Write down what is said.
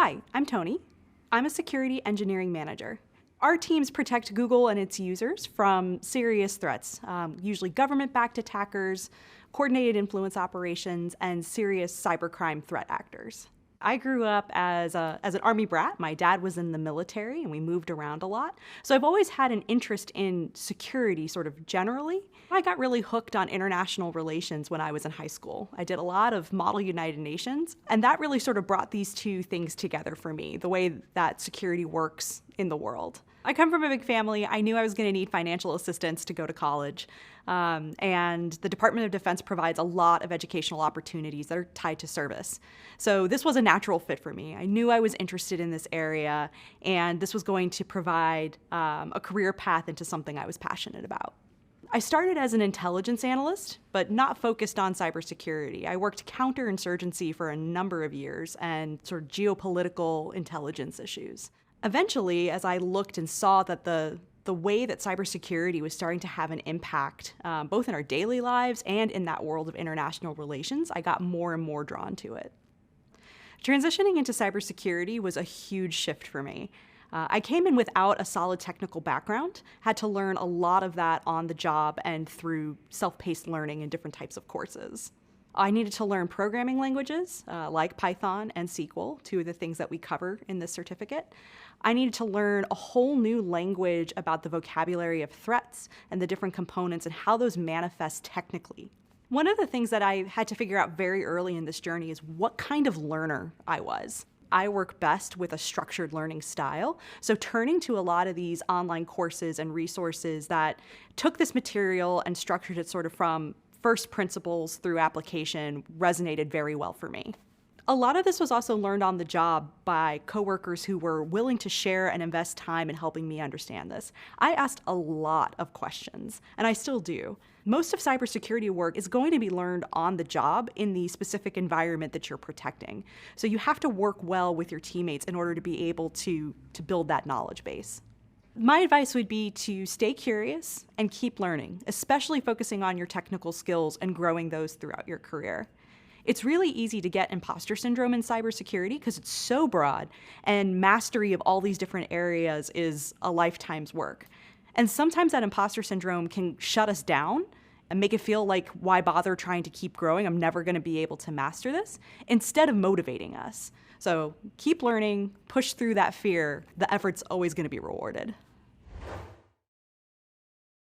Hi, I'm Tony. I'm a security engineering manager. Our teams protect Google and its users from serious threats, usually government-backed attackers, coordinated influence operations, and serious cybercrime threat actors. I grew up as an Army brat. My dad was in the military and we moved around a lot. So I've always had an interest in security sort of generally. I got really hooked on international relations when I was in high school. I did a lot of Model United Nations, and that really sort of brought these two things together for me, the way that security works in the world. I come from a big family. I knew I was going to need financial assistance to go to college. And the Department of Defense provides a lot of educational opportunities that are tied to service. So this was a natural fit for me. I knew I was interested in this area, and this was going to provide a career path into something I was passionate about. I started as an intelligence analyst, but not focused on cybersecurity. I worked counterinsurgency for a number of years and sort of geopolitical intelligence issues. Eventually, as I looked and saw that the way that cybersecurity was starting to have an impact, both in our daily lives and in that world of international relations, I got more and more drawn to it. Transitioning into cybersecurity was a huge shift for me. I came in without a solid technical background, had to learn a lot of that on the job and through self-paced learning in different types of courses. I needed to learn programming languages like Python and SQL, two of the things that we cover in this certificate. I needed to learn a whole new language about the vocabulary of threats and the different components and how those manifest technically. One of the things that I had to figure out very early in this journey is what kind of learner I was. I work best with a structured learning style, so turning to a lot of these online courses and resources that took this material and structured it sort of from first principles through application resonated very well for me. A lot of this was also learned on the job by coworkers who were willing to share and invest time in helping me understand this. I asked a lot of questions, and I still do. Most of cybersecurity work is going to be learned on the job in the specific environment that you're protecting. So you have to work well with your teammates in order to be able to build that knowledge base. My advice would be to stay curious and keep learning, especially focusing on your technical skills and growing those throughout your career. It's really easy to get imposter syndrome in cybersecurity because it's so broad, and mastery of all these different areas is a lifetime's work. And sometimes that imposter syndrome can shut us down and make it feel like, why bother trying to keep growing? I'm never going to be able to master this, instead of motivating us. So keep learning, push through that fear. The effort's always going to be rewarded.